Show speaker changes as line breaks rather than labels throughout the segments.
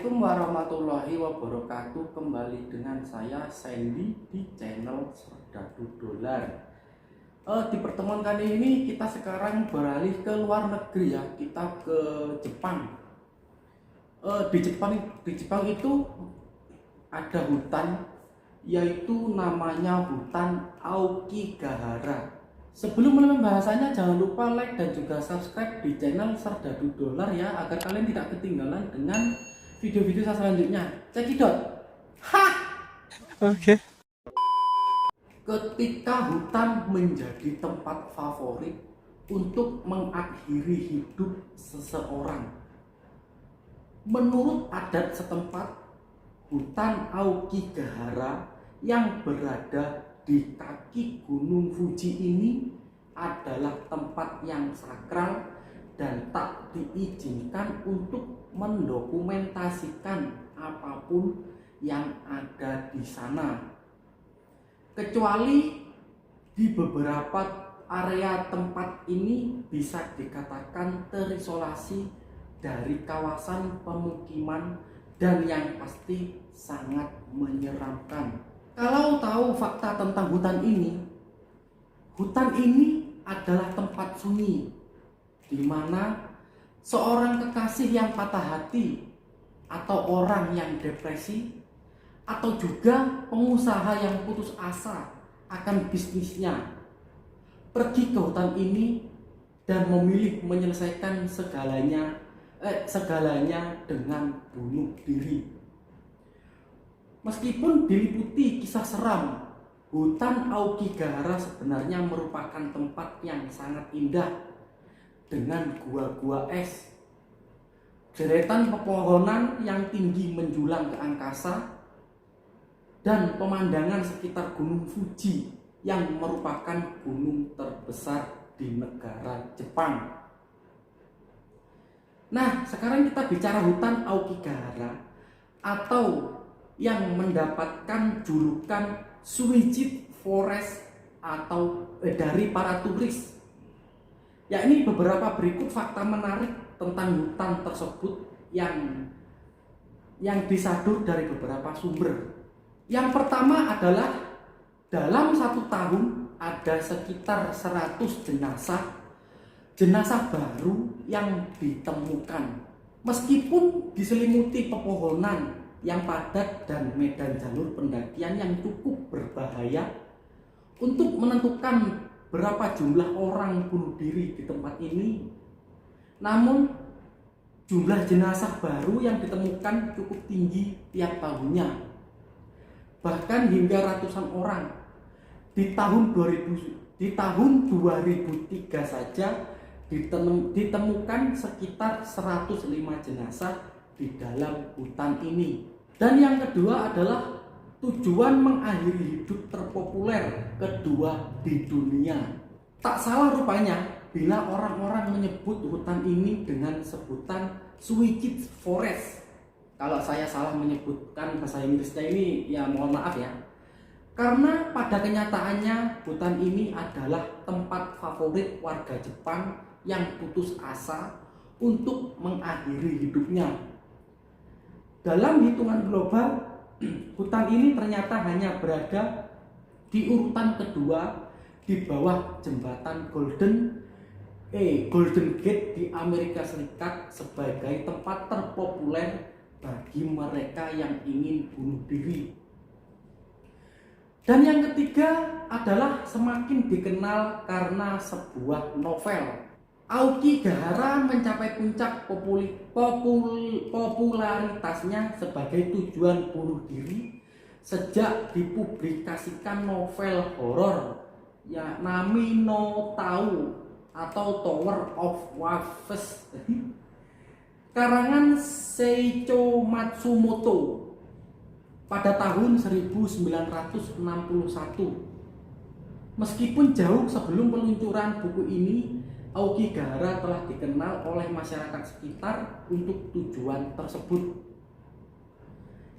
Assalamualaikum warahmatullahi wabarakatuh. Kembali dengan saya Sandy di channel Serdadu Dolar. Di pertemuan kali ini kita sekarang beralih ke luar negeri ya. Kita ke Jepang. Di Jepang itu ada hutan, yaitu namanya hutan Aokigahara. Sebelum mulai pembahasannya, jangan lupa like dan juga subscribe di channel Serdadu Dolar ya, agar kalian tidak ketinggalan dengan video-video saya selanjutnya. Cekidot. Hah!
Oke.
Ketika hutan menjadi tempat favorit untuk mengakhiri hidup seseorang, menurut adat setempat, hutan Aokigahara yang berada di kaki Gunung Fuji ini adalah tempat yang sakral dan tak diizinkan untuk mendokumentasikan apapun yang ada di sana, kecuali di beberapa area tempat ini bisa dikatakan terisolasi dari kawasan pemukiman dan yang pasti sangat menyeramkan. Kalau tahu fakta tentang hutan ini adalah tempat sunyi di mana seorang kekasih yang patah hati atau orang yang depresi atau juga pengusaha yang putus asa akan bisnisnya pergi ke hutan ini dan memilih menyelesaikan segalanya dengan bunuh diri. Meskipun diliputi kisah seram, hutan Aokigahara sebenarnya merupakan tempat yang sangat indah dengan gua-gua es, deretan pepohonan yang tinggi menjulang ke angkasa, dan pemandangan sekitar Gunung Fuji yang merupakan gunung terbesar di negara Jepang. Nah, sekarang kita bicara hutan Aokigahara atau yang mendapatkan julukan Suijit Forest atau dari para turis. Ya, ini beberapa berikut fakta menarik tentang hutan tersebut yang disadur dari beberapa sumber. Yang pertama adalah dalam 1 tahun ada sekitar 100 jenazah baru yang ditemukan. Meskipun diselimuti pepohonan yang padat dan medan jalur pendakian yang cukup berbahaya, untuk menentukan berapa jumlah orang bunuh diri di tempat ini, namun jumlah jenazah baru yang ditemukan cukup tinggi tiap tahunnya, bahkan hingga ratusan orang. Di tahun 2003 saja ditemukan sekitar 105 jenazah di dalam hutan ini. Dan yang kedua adalah tujuan mengakhiri hidup terpopuler kedua di dunia. Tak salah rupanya bila orang-orang menyebut hutan ini dengan sebutan Suijit Forest. Kalau saya salah menyebutkan bahasa Inggrisnya ini, ya mohon maaf ya. Karena pada kenyataannya hutan ini adalah tempat favorit warga Jepang yang putus asa untuk mengakhiri hidupnya. Dalam hitungan global, hutan ini ternyata hanya berada di urutan kedua di bawah jembatan Golden Gate di Amerika Serikat sebagai tempat terpopuler bagi mereka yang ingin bunuh diri. Dan yang ketiga adalah semakin dikenal karena sebuah novel. Aokigahara mencapai puncak popularitasnya sebagai tujuan bunuh diri sejak dipublikasikan novel horor ya Nami no Tao atau Tower of Waves karangan Seicho Matsumoto pada tahun 1961. Meskipun jauh sebelum peluncuran buku ini, Aokigahara telah dikenal oleh masyarakat sekitar untuk tujuan tersebut.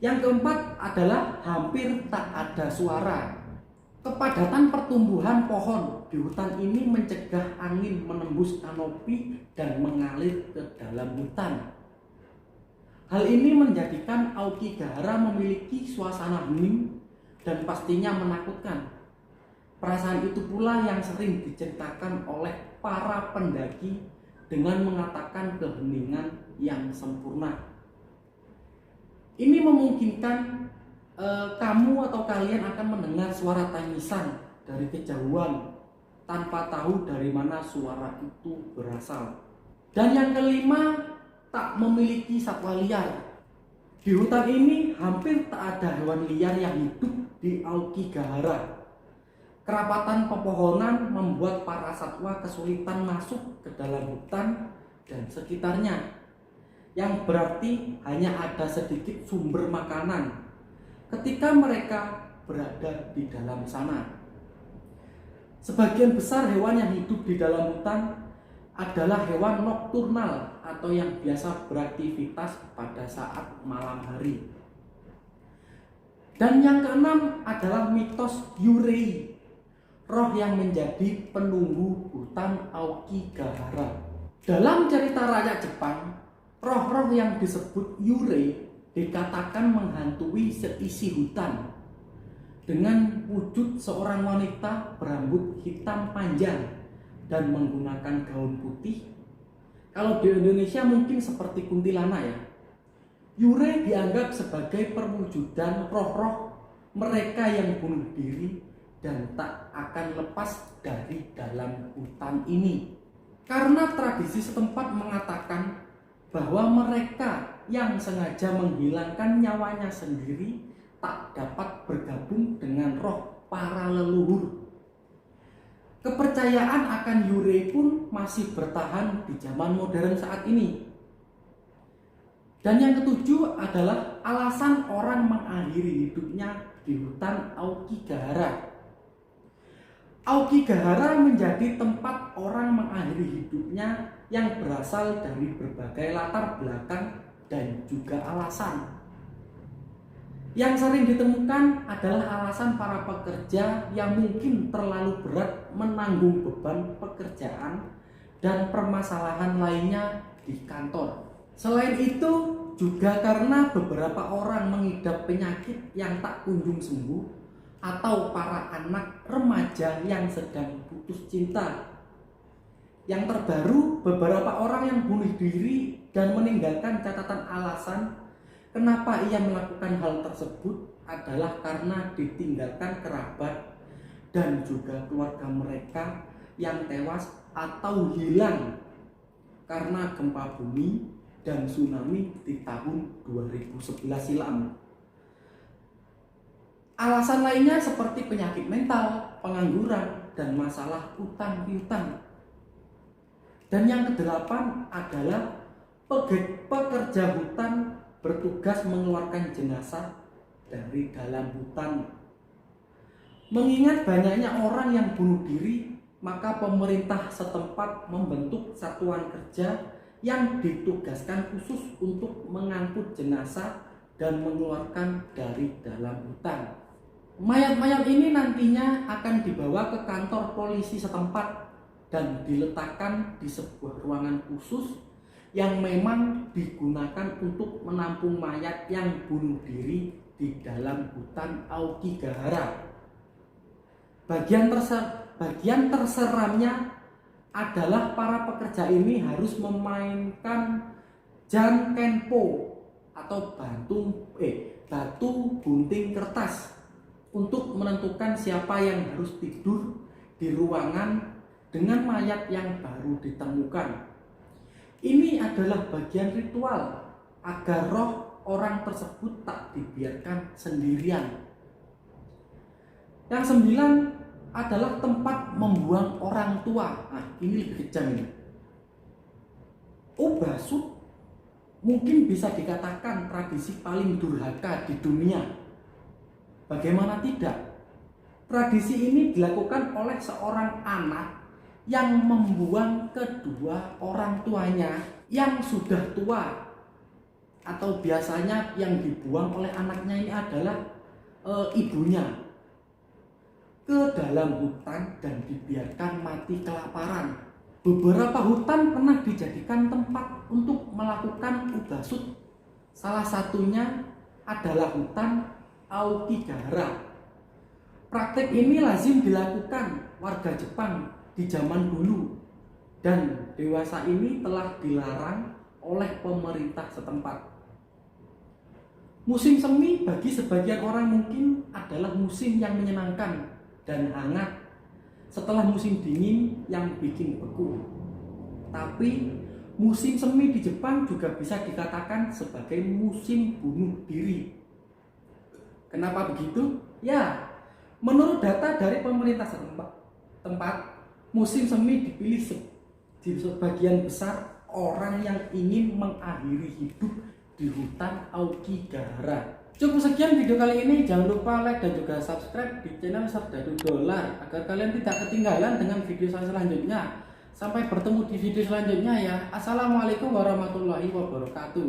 Yang keempat adalah hampir tak ada suara. Kepadatan pertumbuhan pohon di hutan ini mencegah angin menembus kanopi dan mengalir ke dalam hutan. Hal ini menjadikan Aokigahara memiliki suasana hening dan pastinya menakutkan. Perasaan itu pula yang sering diceritakan oleh para pendaki dengan mengatakan keheningan yang sempurna. Ini memungkinkan kamu atau kalian akan mendengar suara tangisan dari kejauhan tanpa tahu dari mana suara itu berasal. Dan yang kelima, tak memiliki satwa liar. Di hutan ini hampir tak ada hewan liar yang hidup di Aokigahara. Kerapatan pepohonan membuat para satwa kesulitan masuk ke dalam hutan dan sekitarnya, yang berarti hanya ada sedikit sumber makanan ketika mereka berada di dalam sana. Sebagian besar hewan yang hidup di dalam hutan adalah hewan nokturnal atau yang biasa beraktivitas pada saat malam hari. Dan yang keenam adalah mitos Yurei, roh yang menjadi penunggu hutan Aokigahara. Dalam cerita rakyat Jepang, roh-roh yang disebut Yurei dikatakan menghantui seisi hutan dengan wujud seorang wanita berambut hitam panjang dan menggunakan gaun putih. Kalau di Indonesia mungkin seperti kuntilanak ya. Yurei dianggap sebagai perwujudan roh-roh mereka yang bunuh diri dan tak akan lepas dari dalam hutan ini. Karena tradisi setempat mengatakan bahwa mereka yang sengaja menghilangkan nyawanya sendiri tak dapat bergabung dengan roh para leluhur. Kepercayaan akan Yurei pun masih bertahan di zaman modern saat ini. Dan yang ketujuh adalah alasan orang mengakhiri hidupnya di hutan Aokigahara. Aokigahara menjadi tempat orang mengakhiri hidupnya yang berasal dari berbagai latar belakang dan juga alasan. Yang sering ditemukan adalah alasan para pekerja yang mungkin terlalu berat menanggung beban pekerjaan dan permasalahan lainnya di kantor. Selain itu, juga karena beberapa orang mengidap penyakit yang tak kunjung sembuh atau para anak remaja yang sedang putus cinta. Yang terbaru, beberapa orang yang bunuh diri dan meninggalkan catatan alasan kenapa ia melakukan hal tersebut adalah karena ditinggalkan kerabat dan juga keluarga mereka yang tewas atau hilang karena gempa bumi dan tsunami di tahun 2011 silam. Alasan lainnya seperti penyakit mental, pengangguran, dan masalah utang piutang. Dan yang kedelapan adalah pekerja hutan bertugas mengeluarkan jenazah dari dalam hutan. Mengingat banyaknya orang yang bunuh diri, maka pemerintah setempat membentuk satuan kerja yang ditugaskan khusus untuk mengangkut jenazah dan mengeluarkan dari dalam hutan. Mayat-mayat ini nantinya akan dibawa ke kantor polisi setempat dan diletakkan di sebuah ruangan khusus yang memang digunakan untuk menampung mayat yang bunuh diri di dalam hutan Aokigahara. Bagian terseramnya adalah para pekerja ini harus memainkan jankenpo atau batu gunting kertas untuk menentukan siapa yang harus tidur di ruangan dengan mayat yang baru ditemukan. Ini adalah bagian ritual agar roh orang tersebut tak dibiarkan sendirian. Yang 9 adalah tempat membuang orang tua. Nah, ini lebih kejam ini. Obasut mungkin bisa dikatakan tradisi paling durhaka di dunia. Bagaimana tidak? Tradisi ini dilakukan oleh seorang anak yang membuang kedua orang tuanya yang sudah tua, atau biasanya yang dibuang oleh anaknya ini adalah ibunya, ke dalam hutan dan dibiarkan mati kelaparan. Beberapa hutan pernah dijadikan tempat untuk melakukan ubasut Salah satunya adalah hutan Aokigahara. Praktek ini lazim dilakukan warga Jepang di zaman dulu dan dewasa ini telah dilarang oleh pemerintah setempat. Musim semi bagi sebagian orang mungkin adalah musim yang menyenangkan dan hangat setelah musim dingin yang bikin beku. Tapi musim semi di Jepang juga bisa dikatakan sebagai musim bunuh diri. Kenapa begitu? Ya, menurut data dari pemerintah setempat, musim semi dipilih di sebagian besar orang yang ingin mengakhiri hidup di hutan Aokigahara. Cukup sekian video kali ini. Jangan lupa like dan juga subscribe di channel Serdadu Dolar agar kalian tidak ketinggalan dengan video saya selanjutnya. Sampai bertemu di video selanjutnya ya. Assalamualaikum warahmatullahi wabarakatuh.